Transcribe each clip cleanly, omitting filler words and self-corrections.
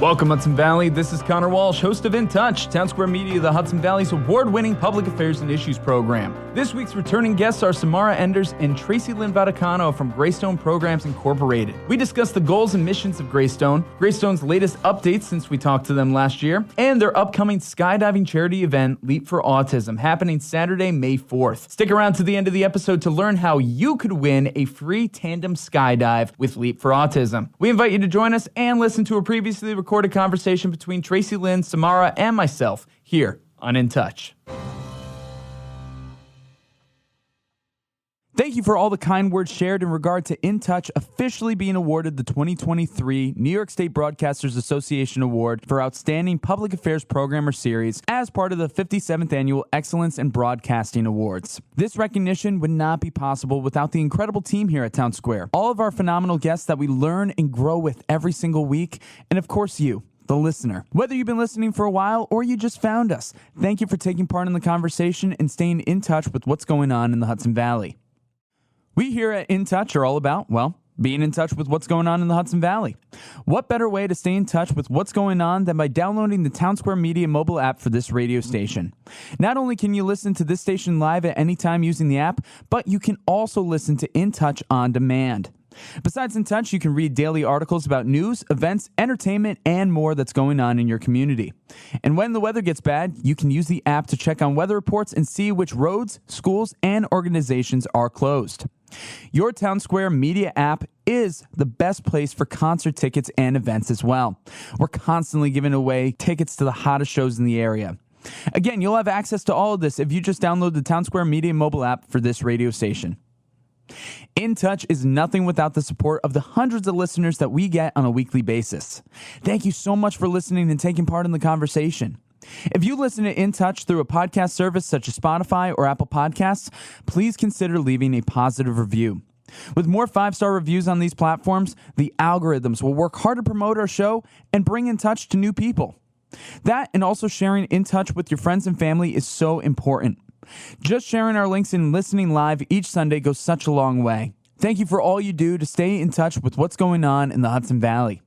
Welcome, Hudson Valley. This is Conor Walsh, host of In Touch, Townsquare Media, the Hudson Valley's award-winning public affairs and issues program. This week's returning guests are Samara and Tracilyn Vaticano from Greystone Programs Incorporated. We discuss the goals and missions of Greystone, Greystone's latest updates since we talked to them last year, and their upcoming skydiving charity event, Leap for Autism, happening Saturday, May 4th. Stick around to the end of the episode to learn how you could win a free tandem skydive with Leap for Autism. We invite you to join us and listen to a previously recorded conversation between Tracilyn, Samara, and myself here on In Touch. Thank you for all the kind words shared in regard to In Touch officially being awarded the 2023 New York State Broadcasters Association Award for Outstanding Public Affairs Programmer Series as part of the 57th Annual Excellence in Broadcasting Awards. This recognition would not be possible without the incredible team here at Townsquare, all of our phenomenal guests that we learn and grow with every single week, and of course you, the listener. Whether you've been listening for a while or you just found us, thank you for taking part in the conversation and staying in touch with what's going on in the Hudson Valley. We here at In Touch are all about, well, being in touch with what's going on in the Hudson Valley. What better way to stay in touch with what's going on than by downloading the Townsquare Media mobile app for this radio station? Not only can you listen to this station live at any time using the app, but you can also listen to In Touch on demand. Besides In Touch, you can read daily articles about news, events, entertainment, and more that's going on in your community. And when the weather gets bad, you can use the app to check on weather reports and see which roads, schools, and organizations are closed. Your Townsquare Media app is the best place for concert tickets and events as well. We're constantly giving away tickets to the hottest shows in the area. Again, you'll have access to all of this if you just download the Townsquare Media mobile app for this radio station. In Touch is nothing without the support of the hundreds of listeners that we get on a weekly basis. Thank you so much for listening and taking part in the conversation. If you listen to In Touch through a podcast service such as Spotify or Apple Podcasts, please consider leaving a positive review. With more 5-star reviews on these platforms, the algorithms will work hard to promote our show and bring In Touch to new people. That and also sharing In Touch with your friends and family is so important. Just sharing our links and listening live each Sunday goes such a long way. Thank you for all you do to stay in touch with what's going on in the Hudson Valley.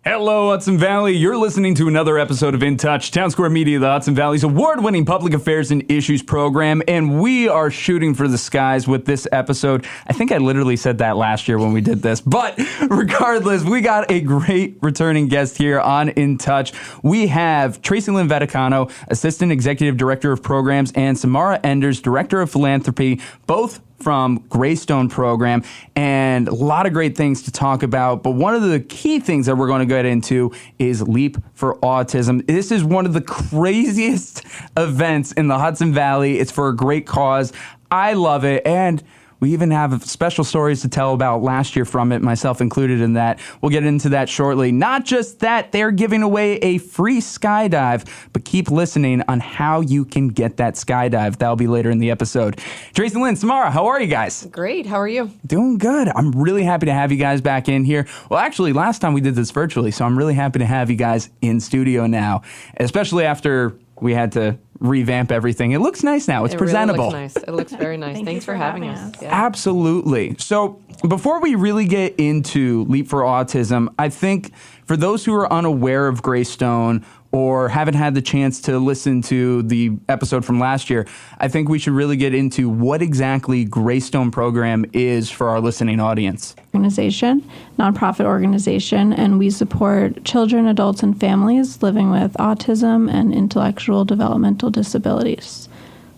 Hello, Hudson Valley. You're listening to another episode of In Touch, Townsquare Media, the Hudson Valley's award-winning public affairs and issues program, and we are shooting for the skies with this episode. I think I literally said that last year when we did this, but regardless, we got a great returning guest here on In Touch. We have Tracilyn Vaticano, Assistant Executive Director of Programs, and Samara Enders, Director of Philanthropy, both from Greystone Program, and a lot of great things to talk about. But one of the key things that we're going to get into is Leap for Autism. This is one of the craziest events in the Hudson Valley. It's for a great cause. I love it. And we even have special stories to tell about last year from it, myself included in that. We'll get into that shortly. Not just that, they're giving away a free skydive, but keep listening on how you can get that skydive. That'll be later in the episode. Tracilyn, Samara, how are you guys? Great. How are you? Doing good. I'm really happy to have you guys back in here. Well, actually, last time we did this virtually, so I'm really happy to have you guys in studio now, especially after we had to revamp everything. It looks nice now. It's presentable. Really looks nice. It looks very nice. Thanks for having us. Yeah. Absolutely. So before we really get into Leap for Autism, I think for those who are unaware of Greystone or haven't had the chance to listen to the episode from last year, I think we should really get into what exactly Greystone Program is for our listening audience. Organization, nonprofit organization, and we support children, adults, and families living with autism and intellectual developmental disabilities.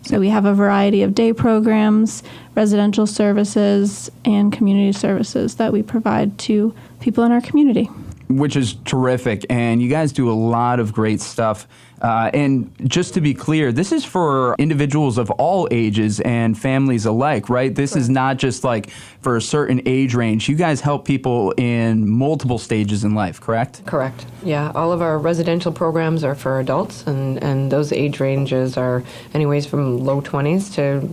So we have a variety of day programs, residential services, and community services that we provide to people in our community. Which is terrific, and you guys do a lot of great stuff. And just to be clear, this is for individuals of all ages and families alike, right? This is not just like for a certain age range. You guys help people in multiple stages in life, correct? Correct. Yeah, all of our residential programs are for adults, and those age ranges are anyways from low 20s to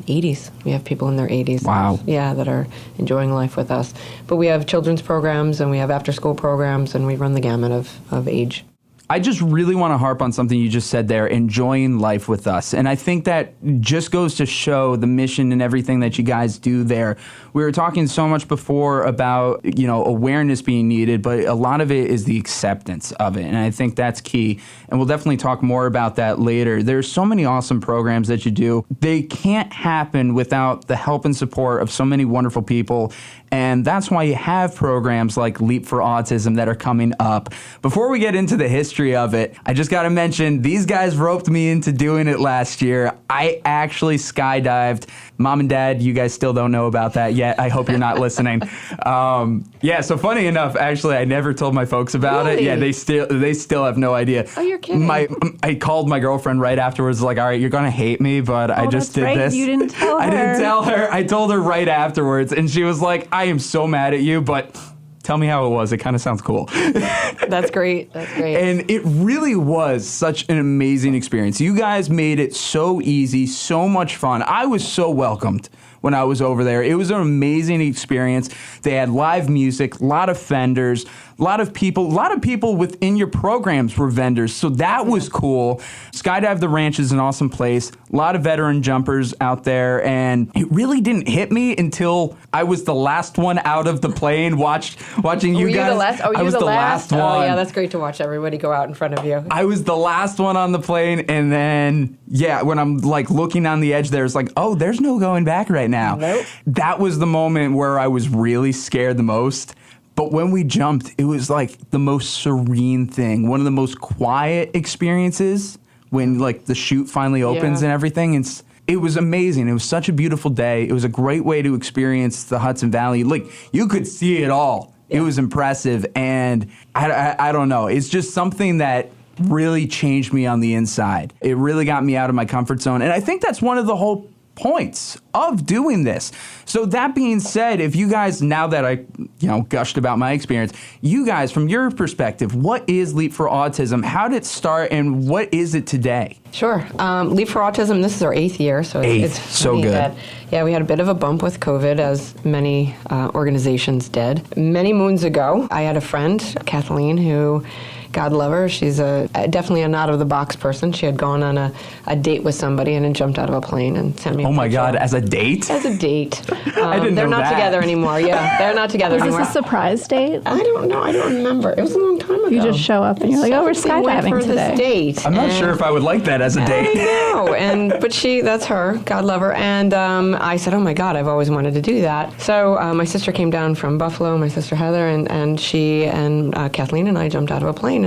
80s. We have people in their 80s. Wow. Yeah, that are enjoying life with us. But we have children's programs, and we have after-school programs, and we run the gamut of age. I just really want to harp on something you just said there, enjoying life with us. And I think that just goes to show the mission and everything that you guys do there. We were talking so much before about, awareness being needed, but a lot of it is the acceptance of it. And I think that's key. And we'll definitely talk more about that later. There's so many awesome programs that you do. They can't happen without the help and support of so many wonderful people. And that's why you have programs like Leap for Autism that are coming up. Before we get into the history of it, I just got to mention, these guys roped me into doing it last year. I actually skydived. Mom and Dad, you guys still don't know about that yet. I hope you're not listening. So funny enough, actually, I never told my folks about it. Yeah, they still have no idea. Oh, you're kidding. I called my girlfriend right afterwards, like, all right, you're going to hate me, but I just did right. this. You didn't tell her. I didn't tell her. I told her right afterwards, and she was like, I am so mad at you, but tell me how it was. It kind of sounds cool. That's great. That's great. And it really was such an amazing experience. You guys made it so easy, so much fun. I was so welcomed when I was over there. It was an amazing experience. They had live music, a lot of vendors, a lot of people within your programs were vendors. So that was cool. Skydive the Ranch is an awesome place. A lot of veteran jumpers out there. And it really didn't hit me until I was the last one out of the plane watching you guys. Were you the last? Oh, you I was the last one. Oh, yeah, that's great to watch everybody go out in front of you. I was the last one on the plane, and then, when I'm like looking on the edge there, it's like, oh, there's no going back right now. Nope. That was the moment where I was really scared the most. But when we jumped, it was like the most serene thing, one of the most quiet experiences when like the chute finally opens and everything. It was amazing. It was such a beautiful day. It was a great way to experience the Hudson Valley. Like, you could see it all. Yeah. It was impressive. And I don't know. It's just something that really changed me on the inside. It really got me out of my comfort zone. And I think that's one of the whole points of doing this. So that being said, if you guys, now that I gushed about my experience, you guys, from your perspective, what is Leap for Autism? How did it start, and what is it today? Sure. Leap for Autism, this is our 8th year, so it's so good. We had a bit of a bump with COVID, as many organizations did. Many moons ago, I had a friend, Kathleen, who, God love her, she's definitely a not-of-the-box person. She had gone on a date with somebody and then jumped out of a plane and sent me a Oh my picture. God, as a date? As a date. I didn't know They're not that. together anymore. Yeah, they're not together anymore. Was this a surprise date? I don't know. I don't remember. It was a long time ago. You just show up and you're like, oh, we're skydiving for today. This date. I'm not sure if I would like that as a date. I know, but that's her. God love her. And I said, oh my God, I've always wanted to do that. So my sister came down from Buffalo, my sister Heather, and she and Kathleen and I jumped out of a plane.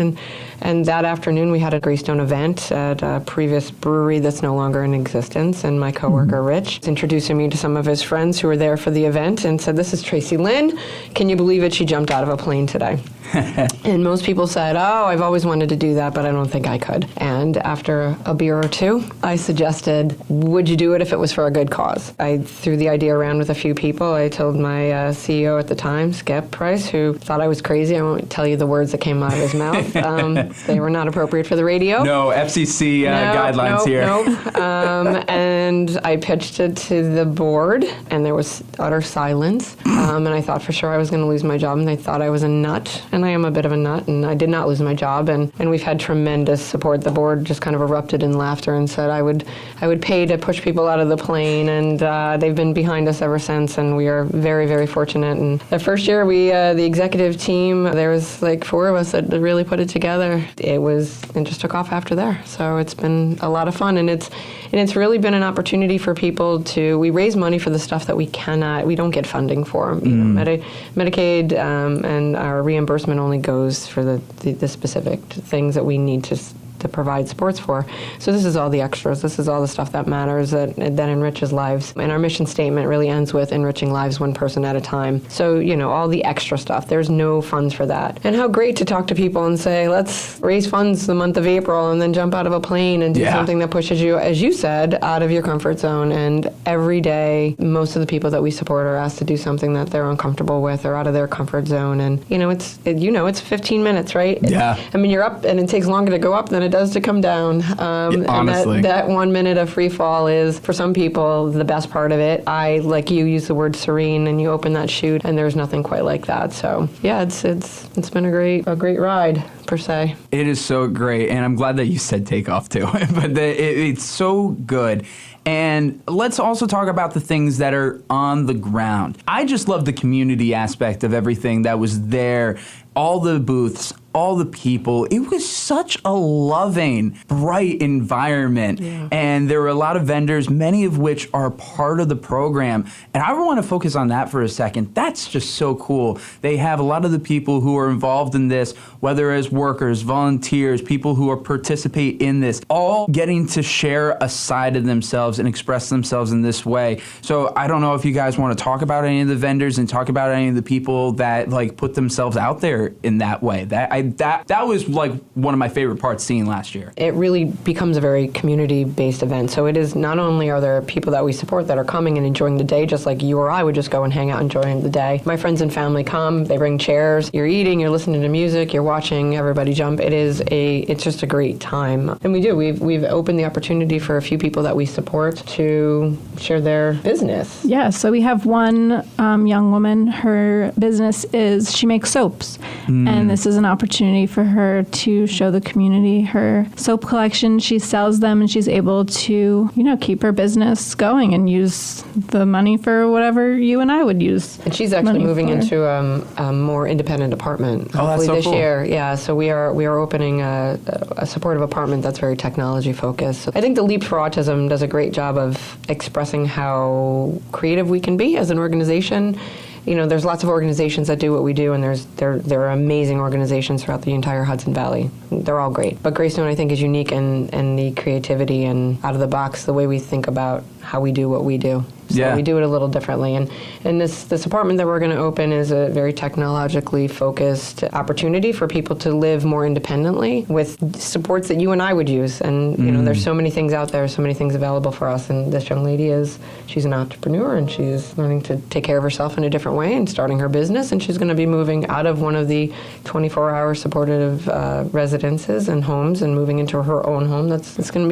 And that afternoon we had a Greystone event at a previous brewery that's no longer in existence. And my coworker Rich was introducing me to some of his friends who were there for the event and said, this is Tracilyn. Can you believe it? She jumped out of a plane today. And most people said, oh, I've always wanted to do that, but I don't think I could. And after a beer or two, I suggested, would you do it if it was for a good cause? I threw the idea around with a few people. I told my CEO at the time, Skip Price, who thought I was crazy. I won't tell you the words that came out of his mouth. They were not appropriate for the radio. No, FCC guidelines here. And I pitched it to the board, and there was utter silence. And I thought for sure I was going to lose my job, and they thought I was a nut. And I am a bit of a nut, and I did not lose my job. And we've had tremendous support. The board just kind of erupted in laughter and said I would pay to push people out of the plane, and they've been behind us ever since, and we are very, very fortunate. And the first year, the executive team, there was like 4 of us that really put it together. It just took off after there. So it's been a lot of fun, and it's really been an opportunity for people we raise money for the stuff that we don't get funding for. Medicaid and our reimbursement only goes for the specific things that we need to provide supports for. So this is all the extras. This is all the stuff that matters, that enriches lives. And our mission statement really ends with enriching lives one person at a time. So, all the extra stuff, there's no funds for that. And how great to talk to people and say, let's raise funds the month of April and then jump out of a plane and do something that pushes you, as you said, out of your comfort zone. And every day, most of the people that we support are asked to do something that they're uncomfortable with or out of their comfort zone. And, it's 15 minutes, right? Yeah. You're up and it takes longer to go up than it it does to come down. Honestly. And that 1 minute of free fall is, for some people, the best part of it. I, like you, use the word serene, and you open that chute, and there's nothing quite like that. So, yeah, it's been a great ride, per se. It is so great, and I'm glad that you said takeoff too. But it's so good. And let's also talk about the things that are on the ground. I just love the community aspect of everything that was there. All the booths, all the people. It was such a loving, bright environment. Yeah. And there were a lot of vendors, many of which are part of the program. And I want to focus on that for a second. That's just so cool. They have a lot of the people who are involved in this, whether as workers, volunteers, people who are participate in this, all getting to share a side of themselves and express themselves in this way. So I don't know if you guys want to talk about any of the vendors and talk about any of the people that like put themselves out there in that way. That was like one of my favorite parts seeing last year. It really becomes a very community-based event. So it is, not only are there people that we support that are coming and enjoying the day, just like you or I would just go and hang out enjoying the day. My friends and family come, they bring chairs, you're eating, you're listening to music, you're watching everybody jump. It's just a great time. And we've opened the opportunity for a few people that we support to share their business. Yeah, so we have one young woman, her business is she makes soaps. And this is an opportunity for her to show the community her soap collection. She sells them, and she's able to, keep her business going and use the money for whatever you and I would use. And she's actually moving into a more independent apartment. Oh, that's so this cool. year. Yeah, so we are opening a supportive apartment that's very technology focused. So I think the Leap for Autism does a great job of expressing how creative we can be as an organization. There's lots of organizations that do what we do, and there are amazing organizations throughout the entire Hudson Valley. They're all great. But Greystone, I think, is unique in the creativity and out of the box, the way we think about how we do what we do. So we do it a little differently. And this apartment that we're going to open is a very technologically focused opportunity for people to live more independently with supports that you and I would use. And, there's so many things out there, so many things available for us. And this young lady she's an entrepreneur, and she's learning to take care of herself in a different way and starting her business. And she's going to be moving out of one of the 24-hour supportive residences and homes and moving into her own home.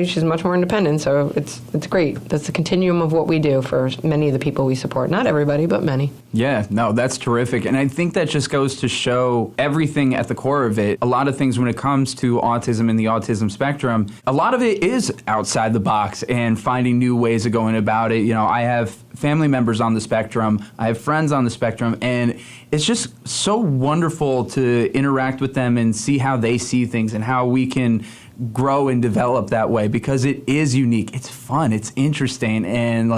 She's much more independent. So it's great. That's the continuum of what we do for many of the people we support. Not everybody, but many. Yeah, no, that's terrific. And I think that just goes to show everything at the core of it. A lot of things when it comes to autism and the autism spectrum, a lot of it is outside the box and finding new ways of going about it. I have family members on the spectrum. I have friends on the spectrum. And it's just so wonderful to interact with them and see how they see things and how we can grow and develop that way, because it is unique. It's fun. It's interesting. And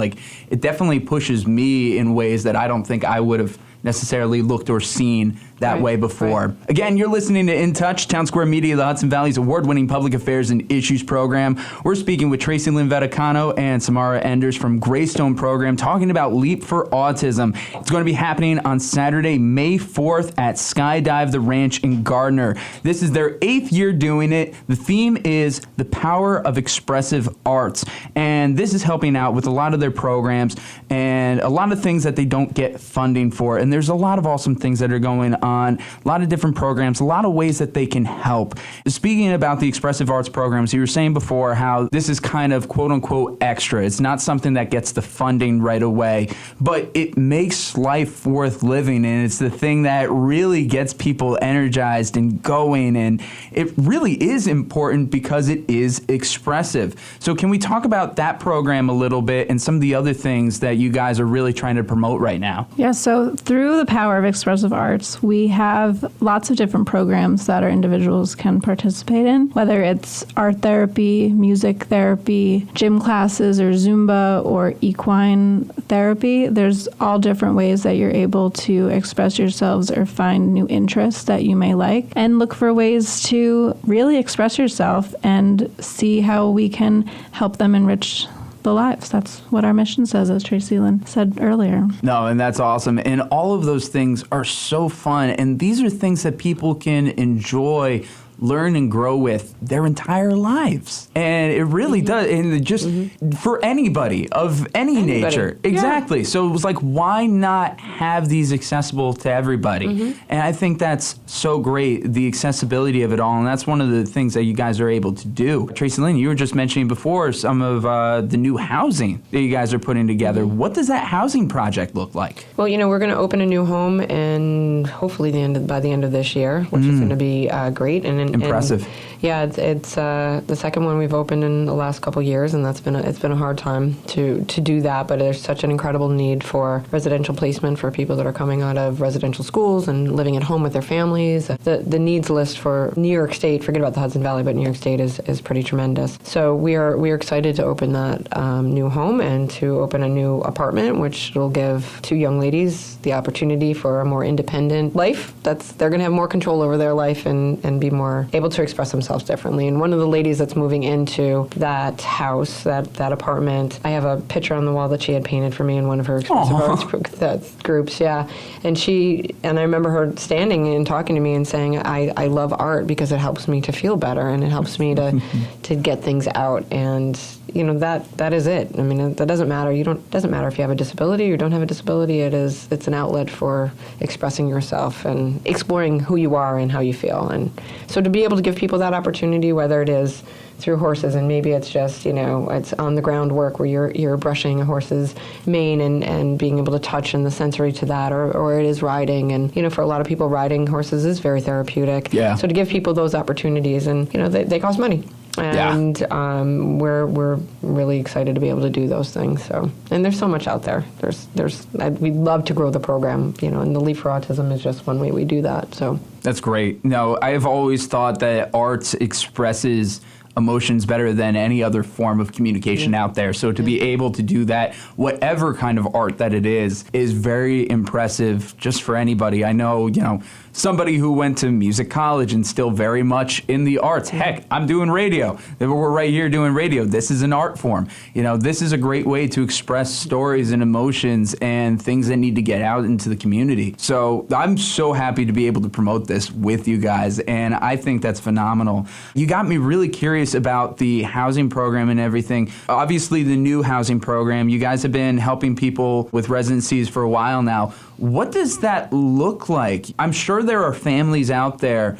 it definitely pushes me in ways that I don't think I would have necessarily looked or seen that way before. Right. Again, you're listening to In Touch, Townsquare Media, the Hudson Valley's award-winning public affairs and issues program. We're speaking with Tracilyn Vaticano and Samara Enders from Greystone Program, talking about Leap for Autism. It's going to be happening on Saturday, May 4th at Skydive the Ranch in Gardner. This is their 8th year doing it. The theme is the power of expressive arts. And this is helping out with a lot of their programs and a lot of things that they don't get funding for. And there's a lot of awesome things that are going on, a lot of different programs, a lot of ways that they can help. Speaking about the expressive arts programs, you were saying before how this is kind of quote-unquote extra. It's not something that gets the funding right away, but it makes life worth living, and it's the thing that really gets people energized and going, and it really is important because it is expressive. So can we talk about that program a little bit and some of the other things that you guys are really trying to promote right now? Yeah, so through the power of expressive arts, we have lots of different programs that our individuals can participate in, whether it's art therapy, music therapy, gym classes, or Zumba, or equine therapy. There's all different ways that you're able to express yourselves or find new interests that you may like, and look for ways to really express yourself and see how we can help them enrich the lives. That's what our mission says, as Tracilyn said earlier. No, and that's awesome. And all of those things are so fun. And these are things that people can enjoy learn and grow with their entire lives. And it really does. And it just for anybody of any nature. Exactly. So it was like, why not have these accessible to everybody? And I think that's so great, the accessibility of it all. And that's one of the things that you guys are able to do. Tracilyn, you were just mentioning before some of the new housing that you guys are putting together. What does that housing project look like? Well, we're going to open a new home and hopefully by the end of this year, which is going to be great. And impressive. It's the second one we've opened in the last couple of years, and it's been a hard time to do that. But there's such an incredible need for residential placement for people that are coming out of residential schools and living at home with their families. The needs list for New York State, forget about the Hudson Valley, but New York State is pretty tremendous. So we're excited to open that new home and to open a new apartment, which will give two young ladies the opportunity for a more independent life. They're going to have more control over their life and be more able to express themselves differently. And one of the ladies that's moving into that house, that apartment, I have a picture on the wall that she had painted for me in one of her expressive arts groups. And I remember her standing and talking to me and saying, I love art because it helps me to feel better and it helps me to get things out. And that is it. I mean, that doesn't matter. It doesn't matter if you have a disability or don't have a disability. It's an outlet for expressing yourself and exploring who you are and how you feel. And so to be able to give people that opportunity, whether it is through horses, and maybe it's just, it's on the ground work where you're brushing a horse's mane and being able to touch and the sensory to that, or it is riding. And, for a lot of people, riding horses is very therapeutic. Yeah. So to give people those opportunities, and, they cost money. And we're really excited to be able to do those things. So, and there's so much out there. We'd love to grow the program, and the Leap for Autism is just one way we do that. So that's great. No, I've always thought that art expresses emotions better than any other form of communication out there. So to be able to do that, whatever kind of art that it is very impressive just for anybody. I know, somebody who went to music college and still very much in the arts. Heck, I'm doing radio. We're right here doing radio. This is an art form. This is a great way to express stories and emotions and things that need to get out into the community. So I'm so happy to be able to promote this with you guys, and I think that's phenomenal. You got me really curious about the housing program and everything. Obviously, the new housing program, you guys have been helping people with residencies for a while now. What does that look like? I'm sure there are families out there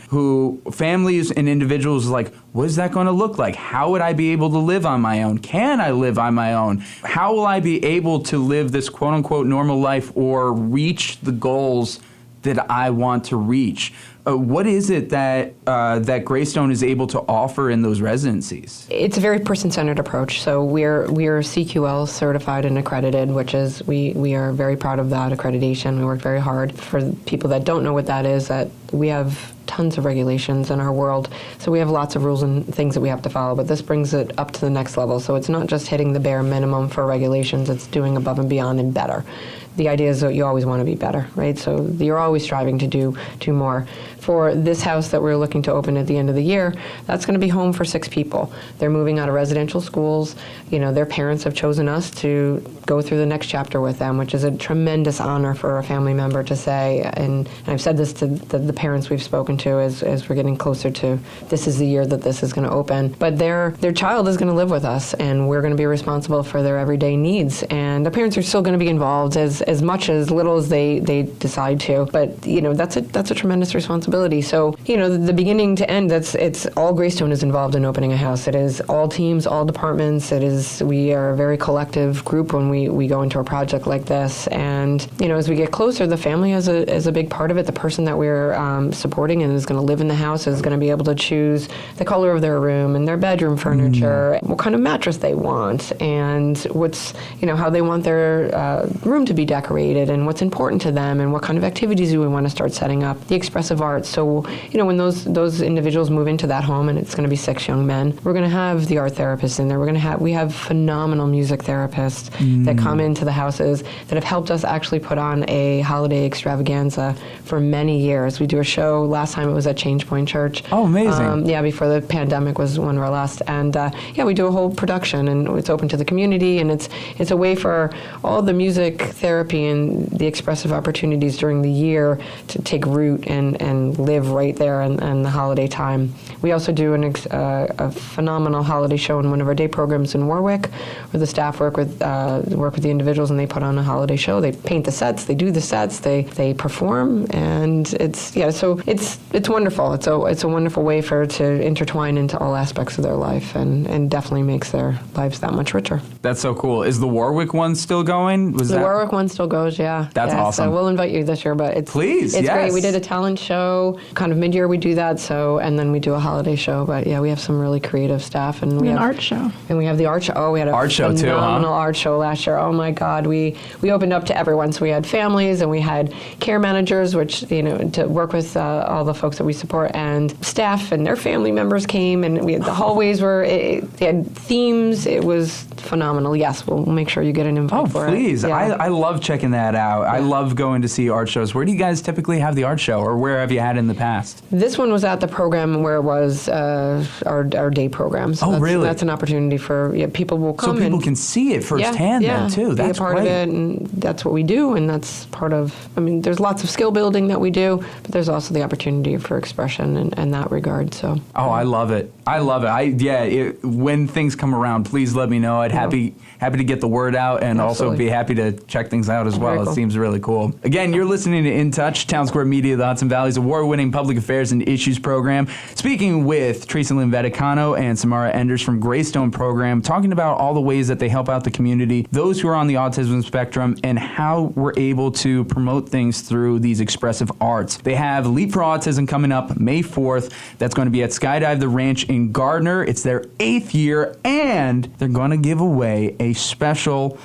families and individuals like, what is that going to look like? How would I be able to live on my own? Can I live on my own? How will I be able to live this quote unquote normal life or reach the goals that I want to reach? What is it that Greystone is able to offer in those residencies? It's a very person-centered approach. So we're CQL certified and accredited, which is we are very proud of that accreditation. We work very hard. For people that don't know what that is, that we have tons of regulations in our world. So we have lots of rules and things that we have to follow, but this brings it up to the next level. So it's not just hitting the bare minimum for regulations, it's doing above and beyond and better. The idea is that you always want to be better, right? So you're always striving to do more. For this house that we're looking to open at the end of the year, that's going to be home for 6 people. They're moving out of residential schools. Their parents have chosen us to go through the next chapter with them, which is a tremendous honor for a family member to say. And I've said this to the parents we've spoken to as we're getting closer to this is the year that this is going to open. But their child is going to live with us, and we're going to be responsible for their everyday needs. And the parents are still going to be involved as much as little as they decide to. But that's a tremendous responsibility. So the beginning to end, it's all Greystone is involved in opening a house. It is all teams, all departments. We are a very collective group when we go into a project like this. And as we get closer, the family is a big part of it. The person that we're supporting and is going to live in the house is going to be able to choose the color of their room and their bedroom furniture, what kind of mattress they want, and what's how they want their room to be decorated, and what's important to them, and what kind of activities do we want to start setting up. The expressive arts. So when those individuals move into that home, and it's going to be 6 young men, we're going to have the art therapists in there. We have phenomenal music therapists that come into the houses that have helped us actually put on a holiday extravaganza for many years. We do a show. Last time it was at Change Point Church. Oh, amazing. Before the pandemic was one of our last. And we do a whole production, and it's open to the community, and it's a way for all the music therapy and the expressive opportunities during the year to take root and live right there in the holiday time We also do a phenomenal holiday show in one of our day programs in Warwick, where the staff work with the individuals, and they put on a holiday show. They paint the sets, they do the sets, they perform, and it's wonderful. It's a wonderful way to intertwine into all aspects of their life, and definitely makes their lives that much richer. That's so cool. Is the Warwick one still going? Warwick one still goes, yeah. That's awesome. So we'll invite you this year, but it's great. We did a talent show, kind of mid-year we do that, and then we do a holiday show. But yeah, we have some really creative staff, and we have an art show. And we have the art show. Oh, we had a art show too, phenomenal art show last year. Oh my God, we opened up to everyone. So we had families, and we had care managers, which to work with all the folks that we support, and staff and their family members came, and the hallways they had themes. It was phenomenal. Yes, we'll make sure you get an invite for it. Oh, please. Yeah. I love checking that out. Yeah. I love going to see art shows. Where do you guys typically have the art show, or where have you had it in the past? This one was at the program where it was our day program. So really? That's an opportunity for people will come. So people can see it firsthand then, too. That's be a part great. of it, and that's what we do, and that's part of, there's lots of skill building that we do, but there's also the opportunity for expression in that regard, so. Oh, I love it. When things come around, please let me know. I'd happy to get the word out, and also be happy to check things out as well. Very cool. It seems really cool. Again, you're listening to In Touch, Townsquare Media, the Hudson Valley's award-winning public affairs and issues program. Speaking with Tracilyn Vaticano and Samara Enders from Greystone Program, talking about all the ways that they help out the community, those who are on the autism spectrum, and how we're able to promote things through these expressive arts. They have Leap for Autism coming up May 4th. That's going to be at Skydive the Ranch in Gardner. It's their 8th year, and they're going to give away a special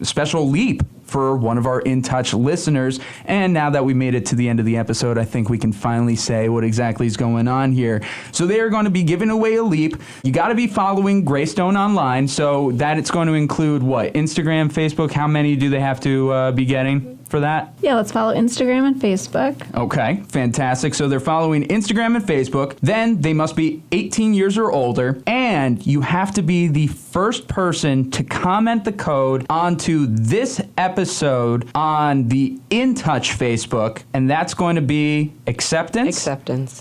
leap for one of our In Touch listeners. And now that we made it to the end of the episode, I think we can finally say what exactly is going on here. So they are going to be giving away a leap. You got to be following Greystone online, so that it's going to include what? Instagram, Facebook? How many do they have to be getting for that? Yeah, let's follow Instagram and Facebook. Okay, fantastic. So they're following Instagram and Facebook. Then they must be 18 years or older, and you have to be the first person to comment the code onto this episode on the In Touch Facebook, and that's going to be acceptance?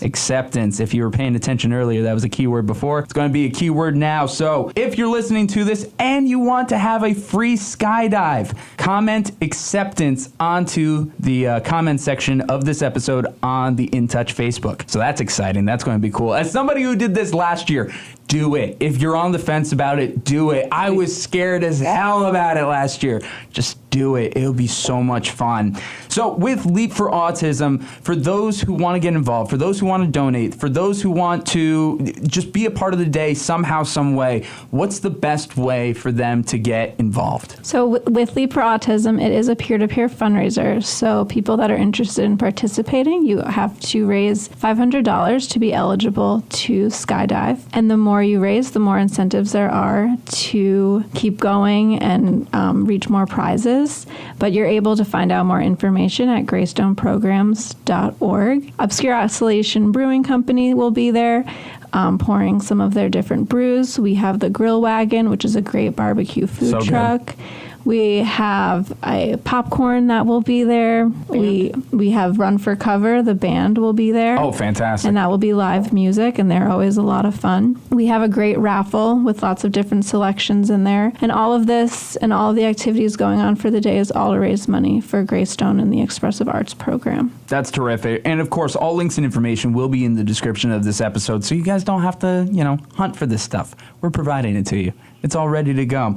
Acceptance. If you were paying attention earlier, that was a keyword before. It's going to be a keyword now. So if you're listening to this and you want to have a free skydive, comment acceptance onto the comment section of this episode on the In Touch Facebook. So that's exciting. That's going to be cool. As somebody who did this last year, do it. If you're on the fence about it, do it. I was scared as hell about it last year. Just do it. It'll be so much fun. So with Leap for Autism, for those who want to get involved, for those who want to donate, for those who want to just be a part of the day somehow, some way, what's the best way for them to get involved? So with Leap for Autism, it is a peer-to-peer fundraiser. So people that are interested in participating, you have to raise $500 to be eligible to skydive. And the more you raise, the more incentives there are to keep going and reach more prizes. But you're able to find out more information at greystoneprograms.org. Obscure Oscillation Brewing Company will be there, pouring some of their different brews. We have the Grill Wagon, which is a great barbecue food truck. Good. We have a popcorn that will be there. We have Run for Cover. The band will be there. Oh, fantastic. And that will be live music, and they're always a lot of fun. We have a great raffle with lots of different selections in there. And all of this and all of the activities going on for the day is all to raise money for Greystone and the Expressive Arts program. That's terrific. And, of course, all links and information will be in the description of this episode, so you guys don't have to, hunt for this stuff. We're providing it to you. It's all ready to go.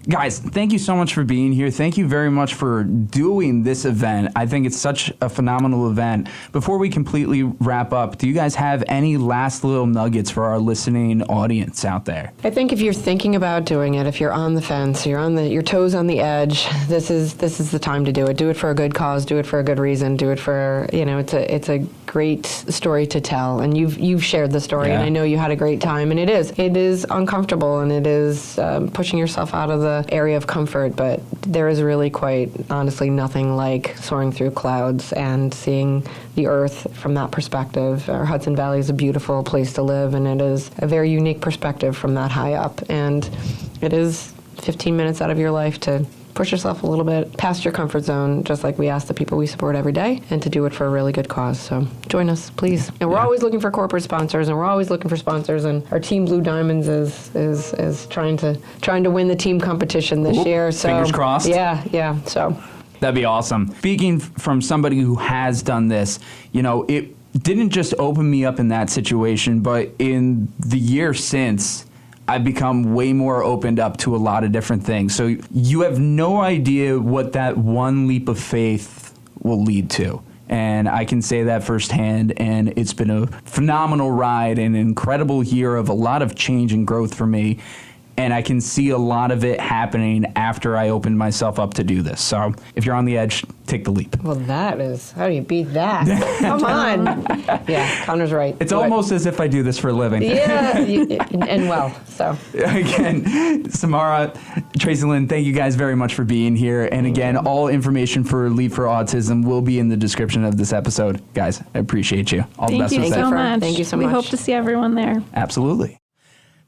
Guys, thank you so much for being here. Thank you very much for doing this event. I think it's such a phenomenal event. Before we completely wrap up, do you guys have any last little nuggets for our listening audience out there? I think if you're thinking about doing it, if you're on the fence, you're on your toes on the edge, this is the time to do it. Do it for a good cause. Do it for a good reason. Do it for, it's a great story to tell. And you've shared the story, and I know you had a great time. And it is uncomfortable, and it is pushing yourself out of the area of comfort, but there is really quite honestly nothing like soaring through clouds and seeing the earth from that perspective. Our Hudson Valley is a beautiful place to live, and it is a very unique perspective from that high up, and it is 15 minutes out of your life to push yourself a little bit past your comfort zone, just like we ask the people we support every day, and to do it for a really good cause. So join us, please. And we're always looking for corporate sponsors, and we're always looking for sponsors. And our team Blue Diamonds is trying to win the team competition this year. So fingers crossed. Yeah. So that'd be awesome. Speaking from somebody who has done this, it didn't just open me up in that situation, but in the year since, I've become way more opened up to a lot of different things. So you have no idea what that one leap of faith will lead to. And I can say that firsthand, and it's been a phenomenal ride and an incredible year of a lot of change and growth for me. And I can see a lot of it happening after I opened myself up to do this. So if you're on the edge, take the leap. Well, how do you beat that? Come on. Yeah, Conor's right. It's almost as if I do this for a living. Yeah, and well, so. Again, Samara, Tracilyn, thank you guys very much for being here. And again, all information for Leap for Autism will be in the description of this episode. Guys, I appreciate you. All the best with that. Thank you so much. We hope to see everyone there. Absolutely.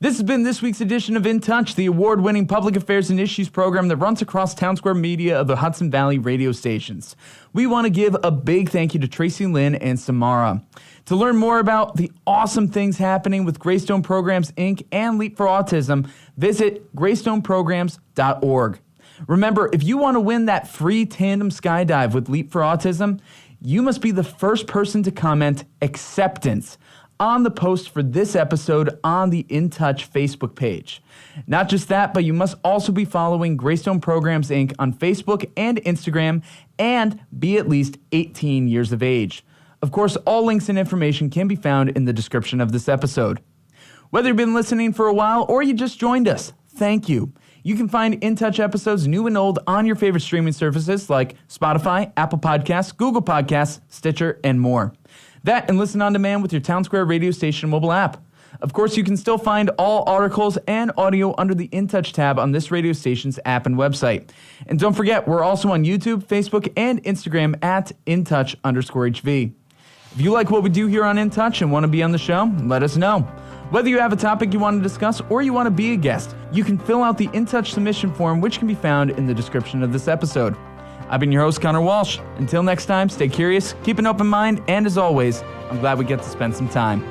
This has been this week's edition of In Touch, the award-winning public affairs and issues program that runs across Townsquare media of the Hudson Valley radio stations. We want to give a big thank you to Tracilyn and Samara. To learn more about the awesome things happening with Greystone Programs Inc. and Leap for Autism, visit greystoneprograms.org. Remember, if you want to win that free tandem skydive with Leap for Autism, you must be the first person to comment acceptance on the post for this episode on the In Touch Facebook page. Not just that, but you must also be following Greystone Programs Inc. on Facebook and Instagram and be at least 18 years of age. Of course, all links and information can be found in the description of this episode. Whether you've been listening for a while or you just joined us, thank you. You can find In Touch episodes new and old on your favorite streaming services like Spotify, Apple Podcasts, Google Podcasts, Stitcher, and more. That and listen on demand with your Townsquare radio station mobile app. Of course, you can still find all articles and audio under the In Touch tab on this radio station's app and website. And don't forget, we're also on YouTube, Facebook, and Instagram at InTouch_HV. If you like what we do here on In Touch and want to be on the show, let us know. Whether you have a topic you want to discuss or you want to be a guest, you can fill out the In Touch submission form, which can be found in the description of this episode. I've been your host, Conor Walsh. Until next time, stay curious, keep an open mind, and as always, I'm glad we get to spend some time.